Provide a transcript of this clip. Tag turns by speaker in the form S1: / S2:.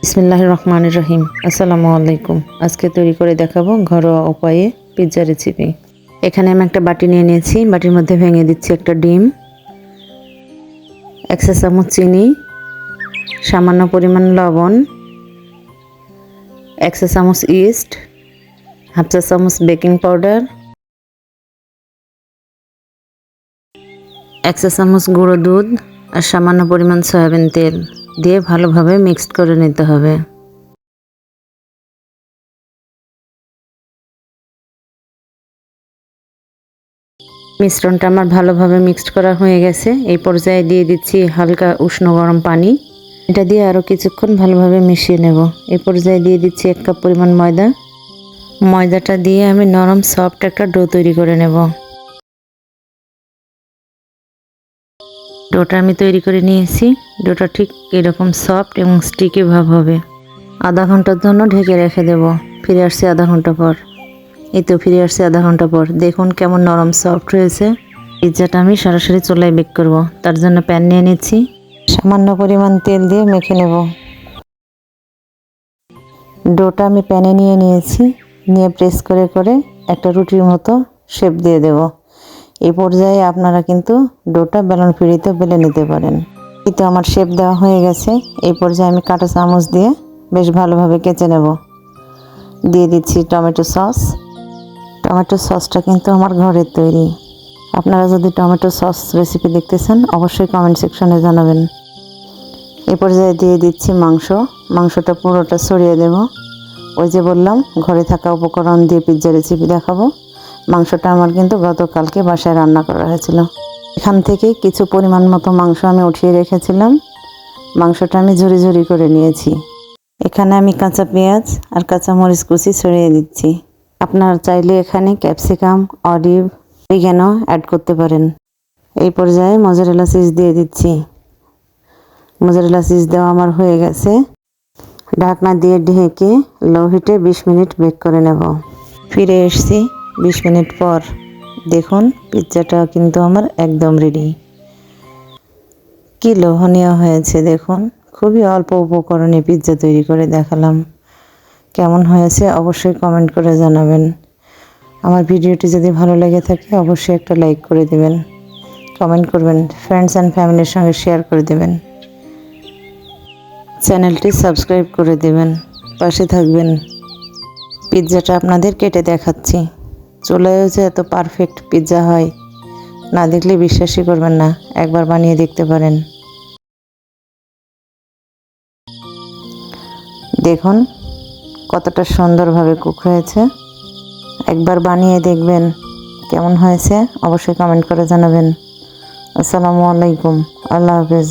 S1: বিসমিল্লাহির রহমানির রহিম। আসসালামু আলাইকুম। আজকে তৈরি করে দেখাবো ঘরোয়া উপায়ে পিৎজা রেসিপি। এখানে আমি একটা বাটি নিয়ে নিয়েছি। বাটির মধ্যে ভেঙে দিচ্ছি একটা ডিম, 1 চা চামচ চিনি, সামান্য পরিমাণ লবণ, 1 চা চামচ ইস্ট, 1/2 চা চামচ বেকিং পাউডার, 1 চা চামচ গুঁড়ো দুধ আর সামান্য পরিমাণ সয়াবিন তেল দিয়ে ভালোভাবে মিক্সড করে নিতে হবে। মিশ্রণটা আমার ভালোভাবে মিক্সড করা হয়ে গেছে। এই পর্যায়ে দিয়ে দিচ্ছি হালকা উষ্ণ গরম পানি। এটা দিয়ে আরও কিছুক্ষণ ভালোভাবে মিশিয়ে নেব। এই পর্যায়ে দিয়ে দিচ্ছি 1 কাপ পরিমাণ ময়দা। ময়দাটা দিয়ে আমি নরম সফট একটা ডো তৈরি করে নেব। ডোটা আমি তৈরি করে নিয়েছি। ডোটা ঠিক এরকম সফট এবং স্টিকি ভাব হবে। আধা ঘন্টার জন্য ঢেকে রেখে দেব। ফিরে আসছি আধা ঘন্টা পর। এই তো ফিরে আসছি আধা ঘন্টা পর। দেখুন কেমন নরম সফট হয়েছে। পিৎজাটা আমি সরাসরি চুলায় বেক করব। তার জন্য প্যান নিয়ে নিচ্ছি। সামান্য পরিমাণ তেল দিয়ে মেখে নেব। ডোটা আমি প্যানে নিয়ে নিয়েছি। নিয়ে প্রেস করে করে একটা রুটির মতো শেপ দিয়ে দেব। এই পর্যায়ে আপনারা কিন্তু ডোটা বেলন পিঁড়িতে বেলে নিতে পারেন। এই তো আমার শেপ দেওয়া হয়ে গেছে। এই পর্যায়ে আমি কাঁটা চামচ দিয়ে বেশ ভালোভাবে কেচে নেব। দিয়ে দিচ্ছি টমেটো সস। টমেটো সসটা কিন্তু আমার ঘরের তৈরি। আপনারা যদি টমেটো সস রেসিপি দেখতে চান অবশ্যই কমেন্ট সেকশনে জানাবেন। এই পর্যায়ে দিয়ে দিচ্ছি মাংসটা পুরোটা ছড়িয়ে দেব। ওই যে বললাম ঘরে থাকা উপকরণ দিয়ে পিৎজা রেসিপি দেখাবো। মাংসটা আমার কিন্তু গতকালকে বাসায় রান্না করা হয়েছিল। এখান থেকে কিছু পরিমাণ মতো মাংস আমি উঠিয়ে রেখেছিলাম। মাংসটা আমি ঝুরি ঝুরি করে নিয়েছি। এখানে আমি কাঁচা পেঁয়াজ আর কাঁচা মরিচ কুচি ছড়িয়ে দিচ্ছি। আপনারা চাইলে এখানে ক্যাপসিকাম, অলিভ, অরিগ্যানো অ্যাড করতে পারেন। এই পর্যায়ে মোজারেলা চিজ দিয়ে দিচ্ছি। মোজারেলা চিজ দেওয়া আমার হয়ে গেছে। ঢাকনা দিয়ে ঢেকে লো হিটে 20 মিনিট বেক করে নেব। ফিরে এসেছি 20 মিনিট পর। দেখুন পিৎজাটা কিন্তু আমার একদম রেডি। কি লোভনীয় হয়েছে দেখুন। খুবই অল্প উপকরণে পিৎজা তৈরি করে দেখালাম। কেমন হয়েছে অবশ্যই কমেন্ট করে জানাবেন। আমার ভিডিওটি যদি ভালো লেগে থাকে অবশ্যই একটা লাইক করে দিবেন, কমেন্ট করবেন, ফ্রেন্ডস অ্যান্ড ফ্যামিলির সঙ্গে শেয়ার করে দেবেন। চ্যানেলটি সাবস্ক্রাইব করে দেবেন, পাশে থাকবেন। পিৎজাটা আপনাদের কেটে দেখাচ্ছি। চুলায়ও যে এত পারফেক্ট পিৎজা হয় না দেখলে বিশ্বাসই করবেন না। একবার বানিয়ে দেখতে পারেন। দেখুন কতটা সুন্দরভাবে কুক হয়েছে। একবার বানিয়ে দেখবেন কেমন হয়েছে অবশ্যই কমেন্ট করে জানাবেন। আসসালামু আলাইকুম। আল্লাহ হাফেজ।